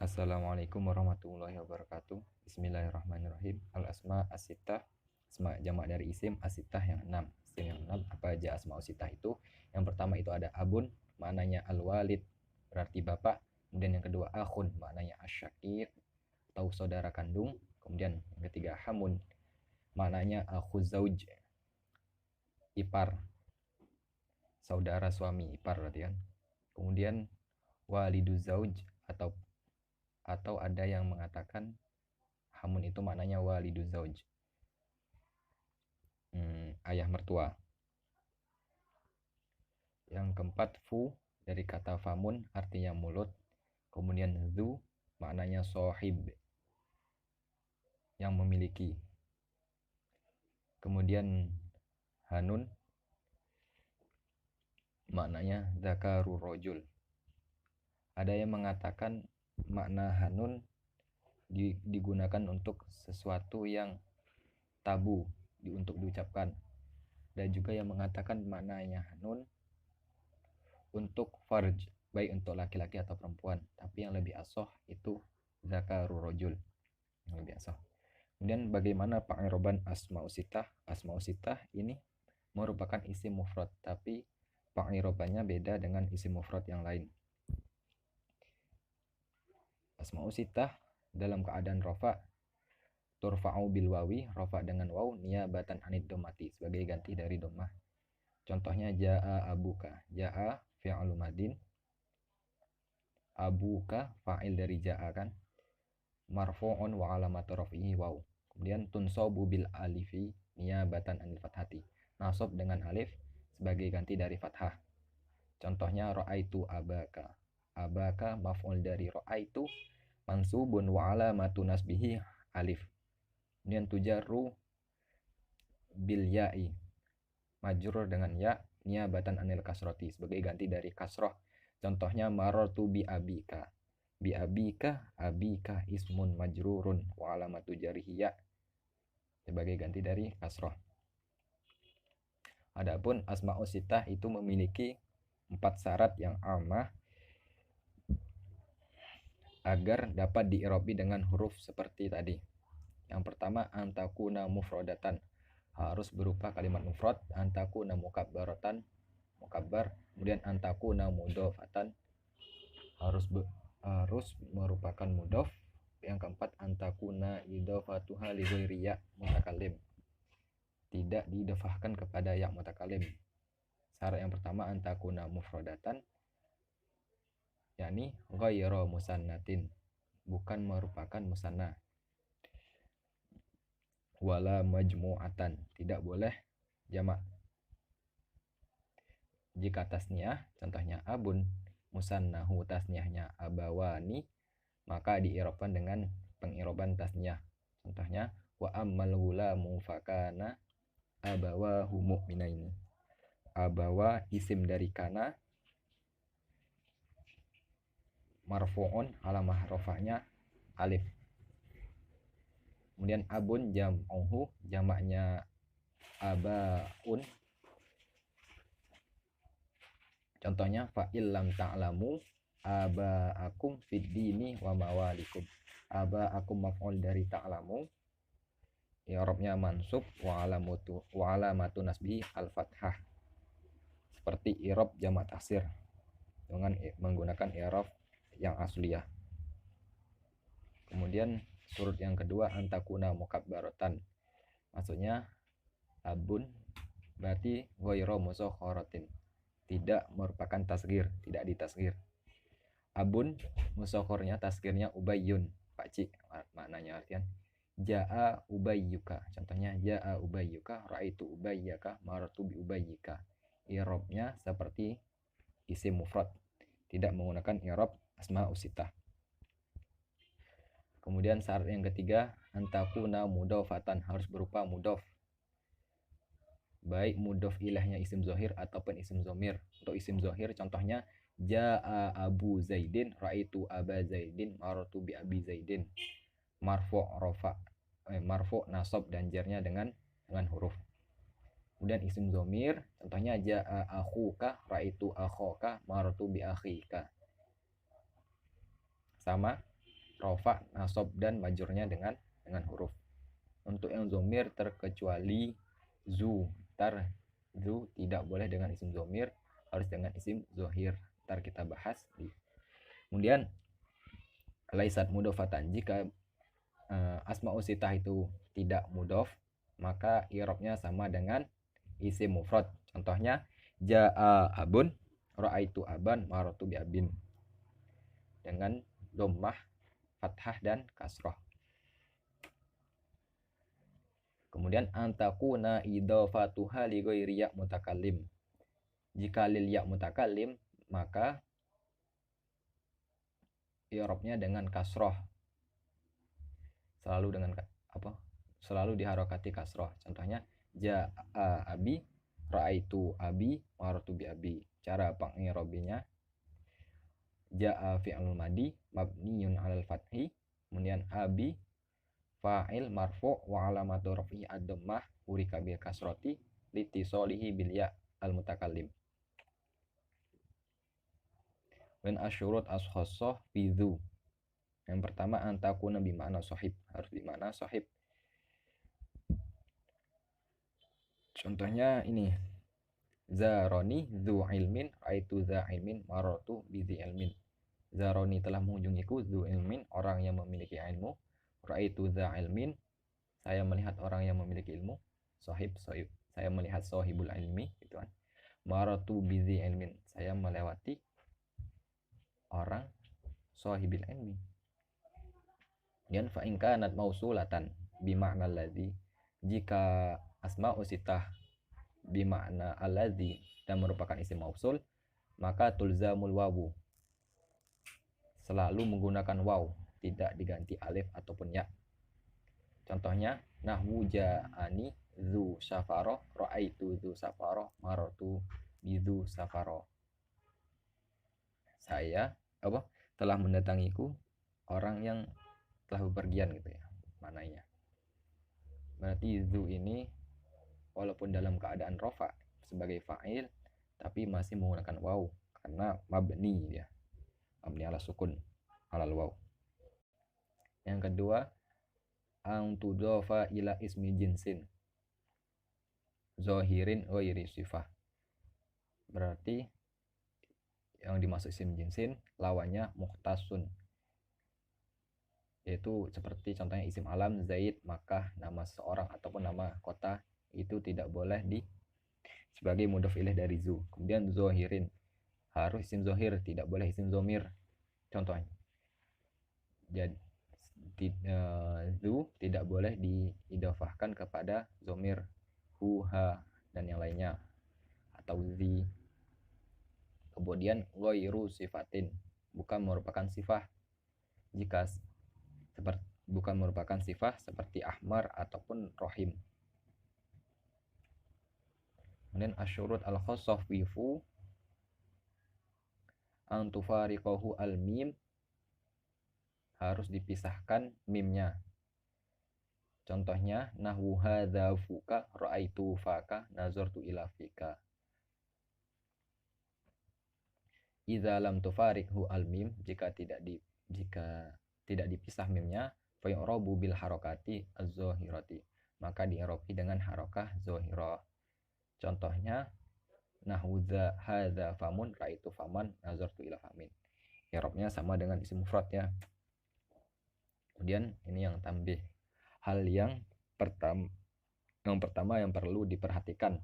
Assalamualaikum warahmatullahi wabarakatuh. Bismillahirrahmanirrahim. Al-asma as-sittah, asma jamak dari isim as-sittah yang 6. Isim yang 6 apa aja asma as-sittah itu? Yang pertama itu ada abun, maknanya al-walid, berarti bapak. Kemudian yang kedua akhun, maknanya asyakir atau saudara kandung. Kemudian yang ketiga hamun, maknanya akhu zauj, ipar, saudara suami, ipar berarti kan. Kemudian walidu zauj atau ada yang mengatakan hamun itu maknanya walidu zauj, ayah mertua. Yang keempat fu dari kata famun artinya mulut. Kemudian zu maknanya sohib, yang memiliki. Kemudian hanun maknanya zakaru rojul. Ada yang mengatakan makna hanun digunakan untuk sesuatu yang tabu untuk diucapkan. Dan juga yang mengatakan maknanya hanun untuk farj, baik untuk laki-laki atau perempuan. Tapi yang lebih asoh itu zakaru rojul, yang lebih asoh. Kemudian bagaimana pengiroban asmaus sittah? Asmaus sittah ini merupakan isim mufrad, tapi pengirobannya beda dengan isim mufrad yang lain. Asmaus sittah dalam keadaan rofa turfa'u bil wawi, rofa dengan waw, niyabatan anid domati, sebagai ganti dari domah. Contohnya ja'a abuka, ja'a fi'lu madin, abuka fa'il dari ja'a kan, marfu'un wa alamatu raf'ihi waw. Kemudian tunsabu bil alifi niyabatan anil fathati, nasab dengan alif sebagai ganti dari fathah. Contohnya ra'aitu abaka, abaka maf'ul dari ra'aitu, mansubun wa alamatu nasbihi alif. Kemudian tujarru bil ya'i, majrur dengan ya, niyabatan anil kasroti, sebagai ganti dari kasroh. Contohnya marartu bi abika, bi abika, abika ismun majrurun wa alamatu jarihi ya, sebagai ganti dari kasroh. Adapun asmaus sittah itu memiliki 4 syarat yang amah agar dapat diirobi dengan huruf seperti tadi. Yang pertama antakuna mufrodatan, harus berupa kalimat mufrad. Antakuna mukabbaratan, mukabbar. Kemudian antakuna mudhofatan, harus merupakan mudhof. Yang keempat antakuna idhofatuha li ghairi ya mutakalim, tidak didofahkan kepada ya mutakalim. Syarat yang pertama antakuna mufrodatan, yakni ghairu musannatin, bukan merupakan musanna. Wala majmu'atan, tidak boleh jamak. Jika tasniah, contohnya abun, musannahu tasniahnya abawani, maka diirobkan dengan pengiroban tasniah. Contohnya wa ammal gulamu fakana abawahu mu'minaini. Abawa isim dari kana, marfu'un, alamah rafa'nya alif. Kemudian abun jam'uhu, jamaknya abaun. Contohnya fa'il lam ta'lamu aba'akum fid dini wa mawalikum. Aba'akum maf'ul dari ta'lamu, i'rabnya mansub wa alamatu nasbihi al-fathah, seperti i'rab jamak taksir dengan menggunakan i'rab yang asliyah. Kemudian surut yang kedua antakuna mukabbaratan, maksudnya abun berarti ghairu musakharatin, tidak merupakan tasgir, tidak ditasgir. Abun musakhornya tasgirnya ubayyun, pakcik, maknanya artian jaa ubayyuka. Contohnya jaa ubayyuka, ra'aitu ubayyaka, marartu bi ubayyika. I'rabnya seperti isim mufrad, tidak menggunakan i'rab asmaus sittah. Kemudian syarat yang ketiga antakuna mudhofatan, harus berupa mudhof, baik mudhof ilahnya isim zohir ataupun isim zomir. Untuk isim zohir contohnya jaa abu zaidin, ra'aitu aba zaidin, marartu bi abi zaidin. Marfu' rafa, marfu' nasab dan jarnya dengan huruf. Kemudian isim zomir contohnya jaa akhuka, ra'aitu akhaka, marartu bi akhika. Sama rofa, nasab dan majurnya dengan huruf. Untuk yang zomir terkecuali zu. Zu tidak boleh dengan isim zomir, harus dengan isim zohir. Ntar kita bahas. Kemudian laisat mudofatan, jika asmaul sitah itu tidak mudof, maka i'rabnya sama dengan isim mufrad. Contohnya jaa abun, ra'aitu aban, maratu bi abin, dengan dhammah, fathah dan kasroh. Kemudian antakuna idhofatuha li ghairi ya mutakallim. Jika lil ya mutakallim, maka i'rabnya dengan kasroh. Selalu dengan apa? Selalu diharokati kasroh. Contohnya jaa abi, ra'aitu abi, maratu bi abi. Cara pengi'rabinya jaa fi'il madi mabniyun 'alal fathi, kemudian abi fa'il marfu' wa alamatu raf'ihi ad-dhammah urika bil kasrati litisolihi bil ya al mutakallim. Wan asyurut ashasah bidhu. Yang pertama antakuna bi makna sahib, harus di makna sahib. Contohnya ini zaroni dzu ilmin, raitu dza ilmin, marartu bi dzi ilmin. Zaroni telah mengunjungiku, dzu ilmin orang yang memiliki ilmu, raitu dza ilmin saya melihat orang yang memiliki ilmu, sahib saya melihat sahibul ilmi, gitu kan. Marartu bi dzi ilmin saya melewati orang sahibil ilmi. Dan fa in kanat mausulatan bi ma'na alladzi, jika asma'u sitah bi makna alladzi dan merupakan isim mausul, maka tulzamul wawu, selalu menggunakan waw, tidak diganti alif ataupun ya. Contohnya nahwu ja'ani dzu safaro, ra'aitu dzu safaro, marartu bi dzu safaro. Saya telah mendatangiku orang yang telah bepergian, gitu ya maknanya. Berarti dzu ini walaupun dalam keadaan rofa sebagai fa'il, tapi masih menggunakan waw karena mabni, ya mabni ala sukun alal waw. Yang kedua ang tudofa ila ismi jinsin zohirin ghairi sifah. Berarti yang dimaksud isim jinsin lawannya mukhtasun, yaitu seperti contohnya isim alam Zaid, Makkah, nama seorang ataupun nama kota, itu tidak boleh sebagai mudhof ilaih dari zu. Kemudian zohirin harus isim zohir, tidak boleh isim zomir. Contohnya jadi zu tidak boleh diidhofahkan kepada zomir, huha dan yang lainnya, atau zi. Kemudian ghairu sifatin, bukan merupakan sifat, jika bukan merupakan sifat seperti ahmar ataupun rohim. Kemudian asyurut al-khassah wifu an tufariqahu al-mim, harus dipisahkan mimnya. Contohnya nahwu hadza fuka, ra'aitu faka, nazartu ila fika. Idza lam tufariqhu al-mim, jika tidak dipisah mimnya, fa yu'rabu bil harakati az-zahirati, maka di'rabi dengan harakah zahirah. Contohnya nahwu hadza famun, ra'aitu faman, nazartu ila famin. I'rabnya sama dengan isim mufrad, ya. Kemudian ini yang tambih, hal yang pertama yang perlu diperhatikan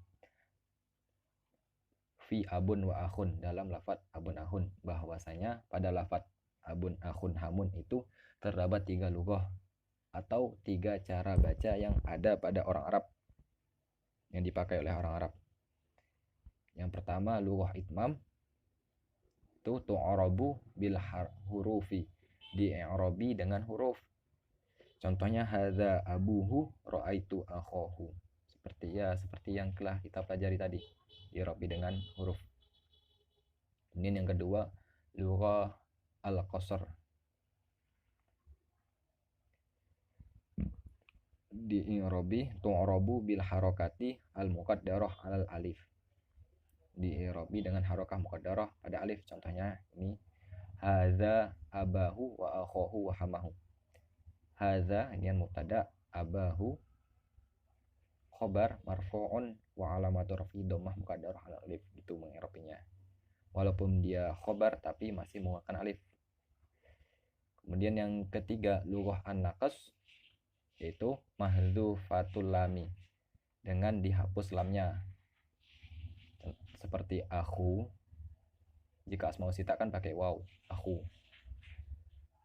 fi abun wa akhun, dalam lafadz abun akhun, bahwasanya pada lafadz abun akhun hamun itu terdapat 3 lughah atau 3 cara baca yang ada pada orang Arab, yang dipakai oleh orang Arab. Yang pertama lughah itmam, itu tu'arabu bil hurufi, di-i'rabi dengan huruf. Contohnya hadza abuhu, ra'aitu akhahu, seperti yang telah kita pelajari tadi, i'rabi dengan huruf. Kemudian yang kedua lughah al-qasr, di-i'rabi tu'arabu bil harakati al-muqaddarah alal alif, di-i'rabi dengan harakah muqaddarah pada alif. Contohnya ini Hadza abahu wa akhahu wa hamahu. Hadza ini yang mubtada, abahu khobar marfu'un wa alamatu raf'i dhammah muqaddarah ala alif, gitu mengirobinya. Walaupun dia khobar tapi masih menggunakan alif. Kemudian yang ketiga lughah an-naqas, yaitu mahdzufatul lami, dengan dihapus lamnya. Seperti aku, jika asmaul sita kan pakai waw, aku,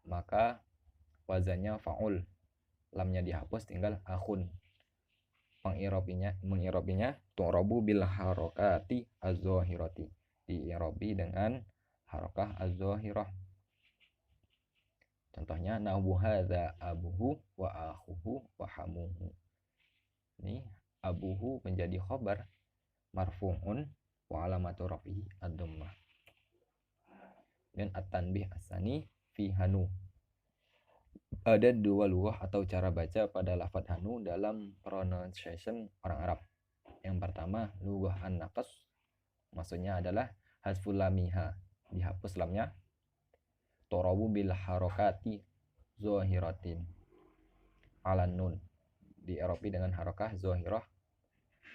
maka wazannya fa'ul, lamnya dihapus tinggal akhun. Mengirobinya tu'rabu bil harokati az-zahirati, diirobi dengan harokah az-zahirah. Contohnya nahwu hadza abuhu wa akhuhu wa hamuhu. Ini abuhu menjadi khobar marfu'un wa alamatu rafihi ad-dhammah. Dan at-tanbih asani fi hanu. Ada dua lughah atau cara baca pada lafadz hanu dalam pronunciation orang Arab. Yang pertama lughah an-naqas, maksudnya adalah hasful lamiha, dihapus lamnya. Tu'rabu bil harokati zahiratin ala nun, dierobi dengan harokah zahirah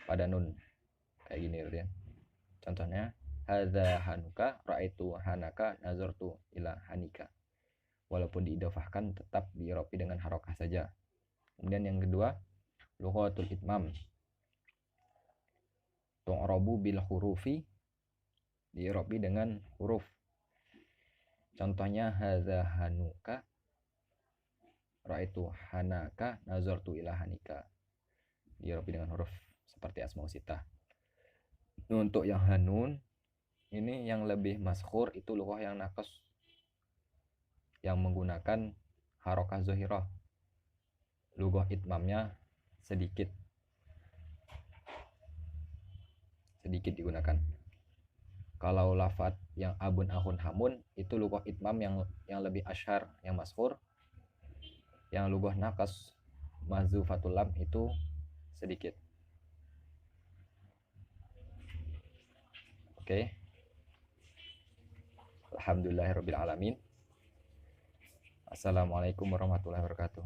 pada nun, kayak gini ya. Contohnya hadza hanuka ra'aitu hanaka nazartu ila hanika. Walaupun diidofahkan tetap dierobi dengan harokah saja. Kemudian yang kedua lughatul itmam, tu'rabu bil hurufi, dierobi dengan huruf. Contohnya hadza hanuka ra'aitu hanaka nazartu ila hanika, dierobi dengan huruf seperti asmaul sitah. Untuk yang hanun ini yang lebih masyhur itu lughah yang naqas, yang menggunakan harokah zahirah. Lughah itmamnya sedikit digunakan. Kalau lafadz yang abun ahun hamun itu lughah itmam yang lebih asyhar, yang masyhur. Yang lughah naqas mahzufatul lam itu sedikit. Oke. Alhamdulillahirabbil alamin. Assalamualaikum warahmatullahi wabarakatuh.